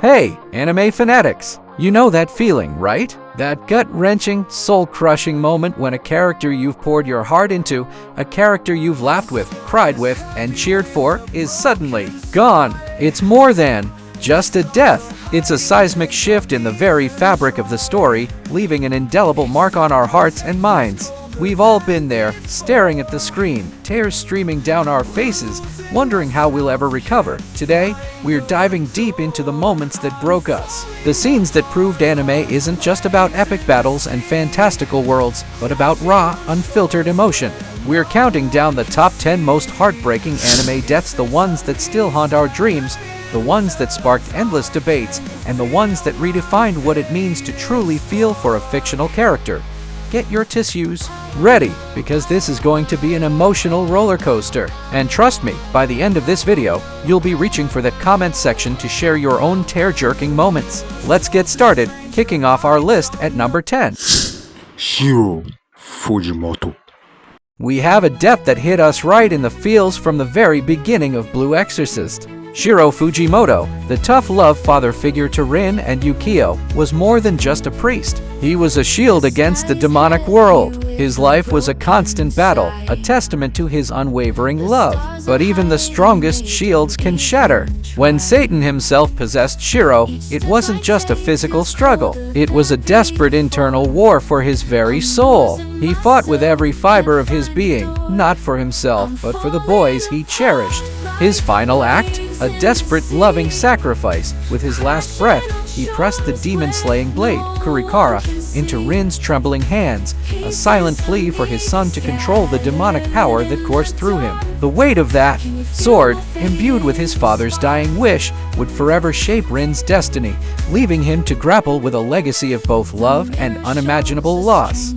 Hey, anime fanatics! You know that feeling, right? That gut-wrenching, soul-crushing moment when a character you've poured your heart into, a character you've laughed with, cried with, and cheered for, is suddenly gone. It's more than just a death. It's a seismic shift in the very fabric of the story, leaving an indelible mark on our hearts and minds. We've all been there, staring at the screen, tears streaming down our faces, wondering how we'll ever recover. Today, we're diving deep into the moments that broke us. The scenes that proved anime isn't just about epic battles and fantastical worlds, but about raw, unfiltered emotion. We're counting down the top 10 most heartbreaking anime deaths, the ones that still haunt our dreams, the ones that sparked endless debates, and the ones that redefined what it means to truly feel for a fictional character. Get your tissues ready, because this is going to be an emotional roller coaster. And trust me, by the end of this video, you'll be reaching for that comment section to share your own tear-jerking moments. Let's get started, kicking off our list at number 10. Shiro Fujimoto. We have a death that hit us right in the feels from the very beginning of Blue Exorcist. Shiro Fujimoto, the tough love father figure to Rin and Yukio, was more than just a priest. He was a shield against the demonic world. His life was a constant battle, a testament to his unwavering love. But even the strongest shields can shatter. When Satan himself possessed Shiro, it wasn't just a physical struggle. It was a desperate internal war for his very soul. He fought with every fiber of his being, not for himself, but for the boys he cherished. His final act? A desperate, loving sacrifice. With his last breath, he pressed the demon-slaying blade, Kurikara, into Rin's trembling hands, a silent plea for his son to control the demonic power that coursed through him. The weight of that sword, imbued with his father's dying wish, would forever shape Rin's destiny, leaving him to grapple with a legacy of both love and unimaginable loss.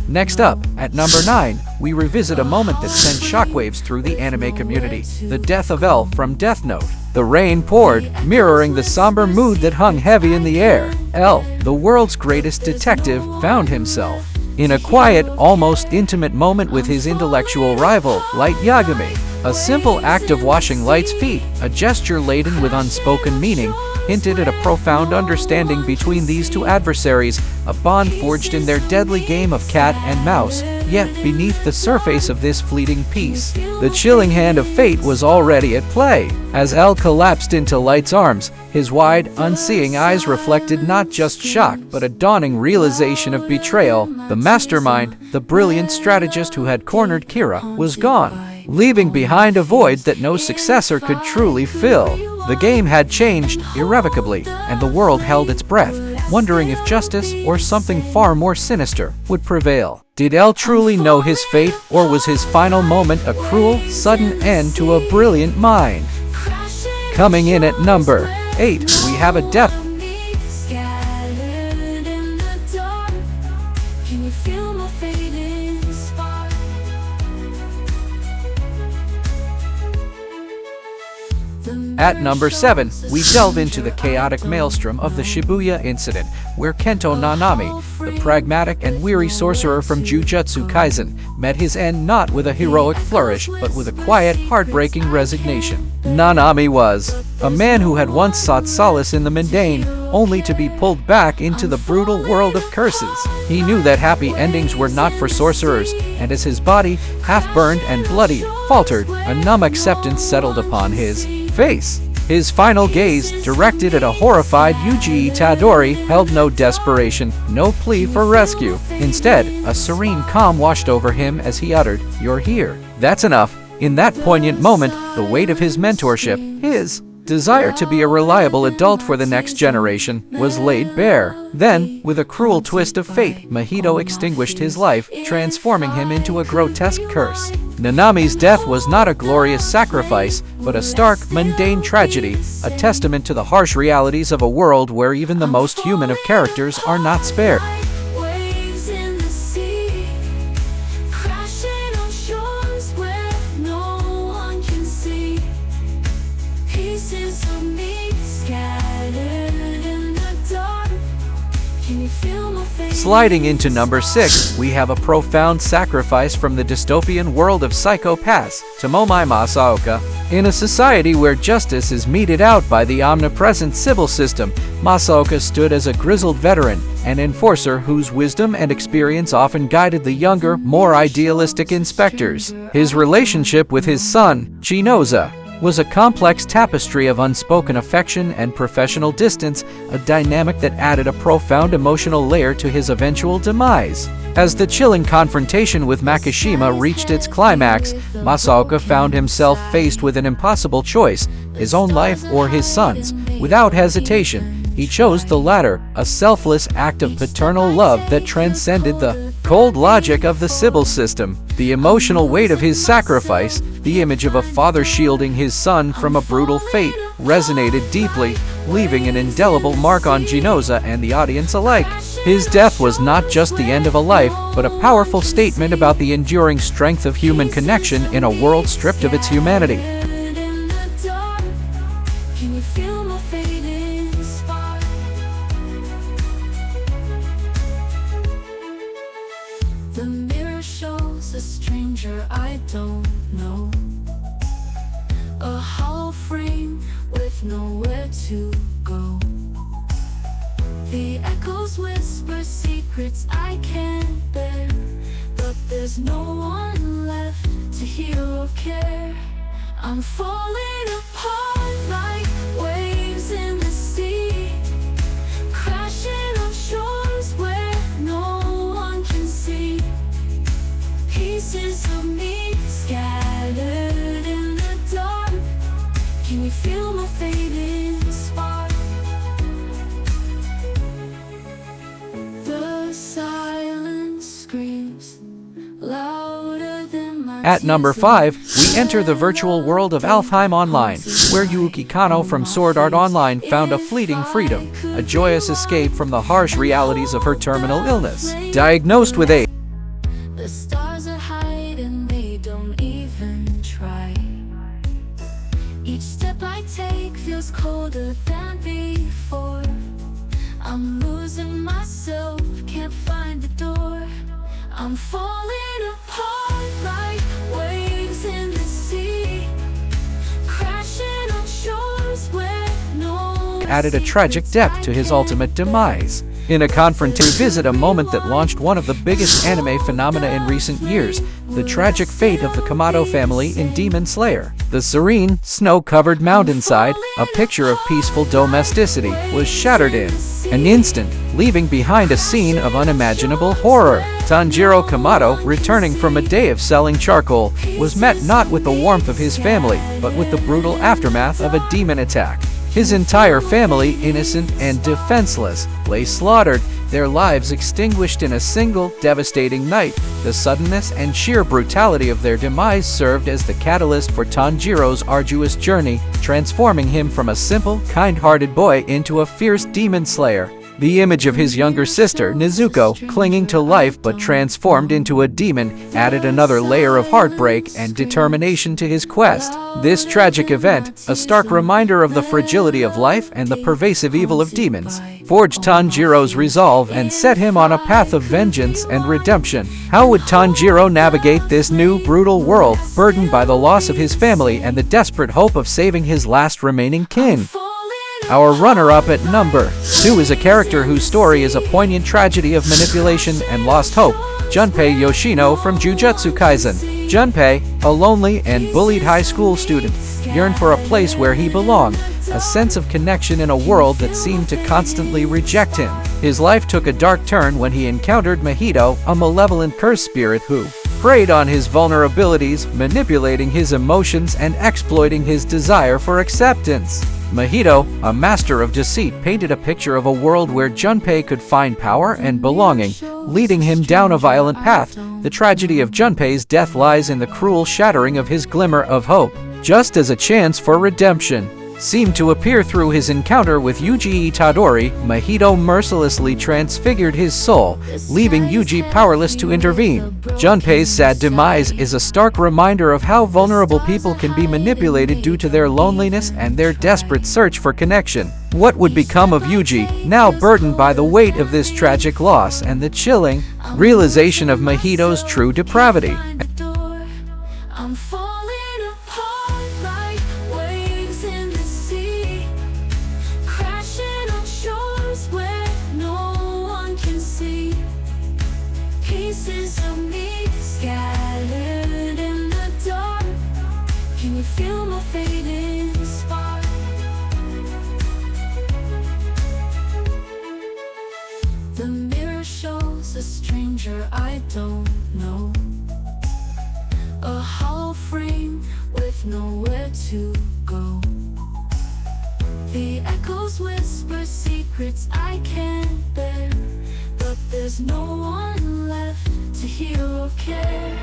Next up, at number 9, we revisit a moment that sent shockwaves through the anime community, the death of L from Death Note. The rain poured, mirroring the somber mood that hung heavy in the air. L, the world's greatest detective, found himself in a quiet, almost intimate moment with his intellectual rival, Light Yagami. A simple act of washing Light's feet, a gesture laden with unspoken meaning, hinted at a profound understanding between these two adversaries, a bond forged in their deadly game of cat and mouse. Yet, beneath the surface of this fleeting peace, the chilling hand of fate was already at play. As L collapsed into Light's arms, his wide, unseeing eyes reflected not just shock, but a dawning realization of betrayal. The mastermind, the brilliant strategist who had cornered Kira, was gone, leaving behind a void that no successor could truly fill. The game had changed irrevocably, and the world held its breath, wondering if justice or something far more sinister would prevail. Did L truly know his fate, or was his final moment a cruel, sudden end to a brilliant mind? Coming in at number 8, we have a death. At number 7, we delve into the chaotic maelstrom of the Shibuya incident, where Kento Nanami, the pragmatic and weary sorcerer from Jujutsu Kaisen, met his end not with a heroic flourish, but with a quiet, heartbreaking resignation. Nanami was a man who had once sought solace in the mundane, only to be pulled back into the brutal world of curses. He knew that happy endings were not for sorcerers, and as his body, half-burned and bloodied, faltered, a numb acceptance settled upon his face. His final gaze, directed at a horrified Yuji Itadori, held no desperation, no plea for rescue. Instead, a serene calm washed over him as he uttered, "You're here." That's enough. In that poignant moment, the weight of his mentorship, his desire to be a reliable adult for the next generation, was laid bare. Then, with a cruel twist of fate, Mahito extinguished his life, transforming him into a grotesque curse. Nanami's death was not a glorious sacrifice, but a stark, mundane tragedy, a testament to the harsh realities of a world where even the most human of characters are not spared. Sliding into number 6, we have a profound sacrifice from the dystopian world of psychopaths, Tomomi Masaoka. In a society where justice is meted out by the omnipresent Sybil system, Masaoka stood as a grizzled veteran, an enforcer whose wisdom and experience often guided the younger, more idealistic inspectors. His relationship with his son, Chinoza, was a complex tapestry of unspoken affection and professional distance, a dynamic that added a profound emotional layer to his eventual demise. As the chilling confrontation with Makishima reached its climax, Masaoka found himself faced with an impossible choice, his own life or his son's. Without hesitation, he chose the latter, a selfless act of paternal love that transcended the cold logic of the Sybil system. The emotional weight of his sacrifice, the image of a father shielding his son from a brutal fate, resonated deeply, leaving an indelible mark on Chinoza and the audience alike. His death was not just the end of a life, but a powerful statement about the enduring strength of human connection in a world stripped of its humanity. The mirror shows a stranger I don't know, a hollow frame with nowhere to go. The echoes whisper secrets I can't bear, but there's no one left to hear or care. I'm falling apart like waves in the sea, crashing on shores where no one can see. Pieces of me scattered in the dark. Can you feel my fading spark? The silence screams louder than my At number 5, we enter the virtual world of Alfheim Online, where Yuuki Kano from Sword Art Online found a fleeting freedom, a joyous escape from the harsh realities of her terminal illness. Diagnosed with AIDS, The stars are hiding, they don't even try. Each step I take feels colder than before. I'm losing myself, can't find the door. I'm falling apart like waves in the sea, crashing on shores where no added a tragic depth to his ultimate demise. In a confrontation, visit a moment that launched one of the biggest anime phenomena in recent years, the tragic fate of the Kamado family in Demon Slayer. The serene, snow-covered mountainside, a picture of peaceful domesticity, was shattered in an instant, leaving behind a scene of unimaginable horror. Tanjiro Kamado, returning from a day of selling charcoal, was met not with the warmth of his family, but with the brutal aftermath of a demon attack. His entire family, innocent and defenseless, lay slaughtered, their lives extinguished in a single, devastating night. The suddenness and sheer brutality of their demise served as the catalyst for Tanjiro's arduous journey, transforming him from a simple, kind-hearted boy into a fierce demon slayer. The image of his younger sister, Nezuko, clinging to life but transformed into a demon, added another layer of heartbreak and determination to his quest. This tragic event, a stark reminder of the fragility of life and the pervasive evil of demons, forged Tanjiro's resolve and set him on a path of vengeance and redemption. How would Tanjiro navigate this new, brutal world, burdened by the loss of his family and the desperate hope of saving his last remaining kin? Our runner-up at number 2 is a character whose story is a poignant tragedy of manipulation and lost hope, Junpei Yoshino from Jujutsu Kaisen. Junpei, a lonely and bullied high school student, yearned for a place where he belonged, a sense of connection in a world that seemed to constantly reject him. His life took a dark turn when he encountered Mahito, a malevolent curse spirit who preyed on his vulnerabilities, manipulating his emotions and exploiting his desire for acceptance. Mahito, a master of deceit, painted a picture of a world where Junpei could find power and belonging, leading him down a violent path. The tragedy of Junpei's death lies in the cruel shattering of his glimmer of hope. Just as a chance for redemption, seemed to appear through his encounter with Yuji Itadori. Mahito mercilessly transfigured his soul, leaving Yuji powerless to intervene. Junpei's sad demise is a stark reminder of how vulnerable people can be manipulated due to their loneliness and their desperate search for connection. What would become of Yuji, now burdened by the weight of this tragic loss and the chilling realization of Mahito's true depravity? I'm falling apart like waves in the sea, crashing on shores where no one can see. Pieces of me scattered in the dark. Can you feel my fading spark? The mirror shows a stranger I don't know, a hollow frame with nowhere to go. The echoes whisper secrets I can't bear, but there's no one left to hear or care.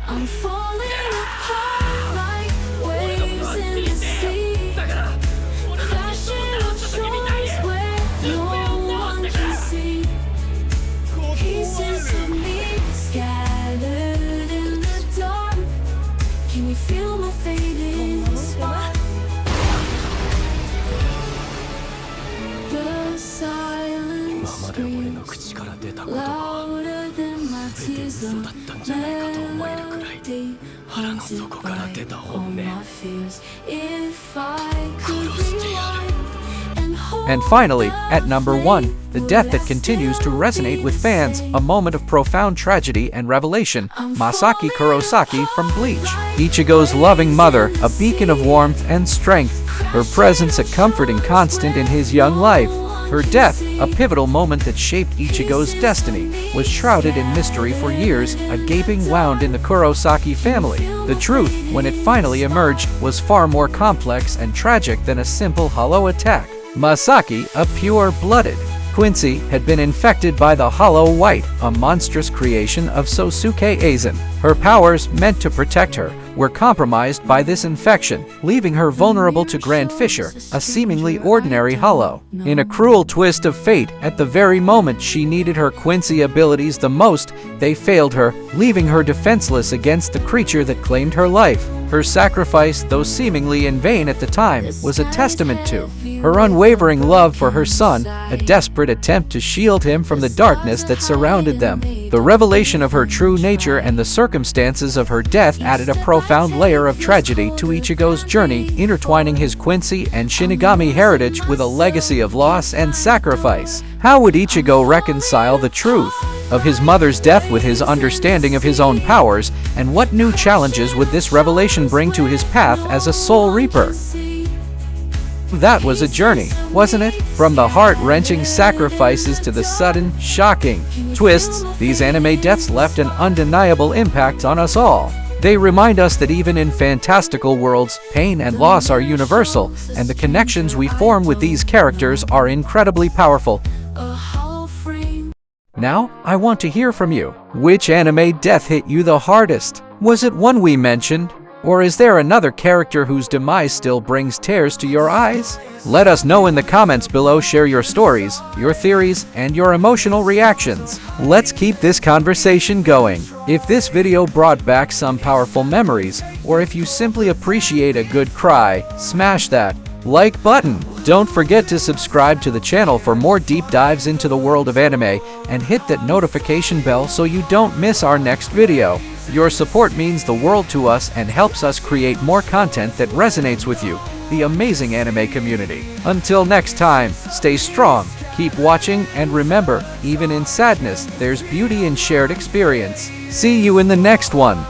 I'm falling apart like waves in the sea, crashing on shores where no one can see. Pieces of me scattered in the dark. Can you feel my fading spark? The silence screams louder than my tears of melody, haunted by all my fears. If I could rewind and hold And finally, at number 1, the death that continues to resonate with fans, a moment of profound tragedy and revelation, Masaki Kurosaki from Bleach. Ichigo's loving mother, a beacon of warmth and strength, her presence a comforting constant in his young life. Her death, a pivotal moment that shaped Ichigo's destiny, was shrouded in mystery for years, a gaping wound in the Kurosaki family. The truth, when it finally emerged, was far more complex and tragic than a simple hollow attack. Masaki, a pure-blooded Quincy, had been infected by the Hollow White, a monstrous creation of Sosuke Aizen. Her powers, meant to protect her, were compromised by this infection, leaving her vulnerable to Grand Fissure, a seemingly ordinary Hollow. In a cruel twist of fate, at the very moment she needed her Quincy abilities the most, they failed her, leaving her defenseless against the creature that claimed her life. Her sacrifice, though seemingly in vain at the time, was a testament to her unwavering love for her son, a desperate attempt to shield him from the darkness that surrounded them. The revelation of her true nature and the circumstances of her death added a profound layer of tragedy to Ichigo's journey, intertwining his Quincy and Shinigami heritage with a legacy of loss and sacrifice. How would Ichigo reconcile the truth of his mother's death with his understanding of his own powers, and what new challenges would this revelation bring to his path as a Soul Reaper? That was a journey, wasn't it? From the heart-wrenching sacrifices to the sudden, shocking twists, these anime deaths left an undeniable impact on us all. They remind us that even in fantastical worlds, pain and loss are universal, and the connections we form with these characters are incredibly powerful. Now, I want to hear from you. Which anime death hit you the hardest? Was it one we mentioned? Or is there another character whose demise still brings tears to your eyes? Let us know in the comments below. Share your stories, your theories, and your emotional reactions. Let's keep this conversation going. If this video brought back some powerful memories, or if you simply appreciate a good cry, smash that like button. Don't forget to subscribe to the channel for more deep dives into the world of anime, and hit that notification bell so you don't miss our next video. Your support means the world to us and helps us create more content that resonates with you, the amazing anime community. Until next time, stay strong, keep watching, and remember, even in sadness, there's beauty in shared experience. See you in the next one.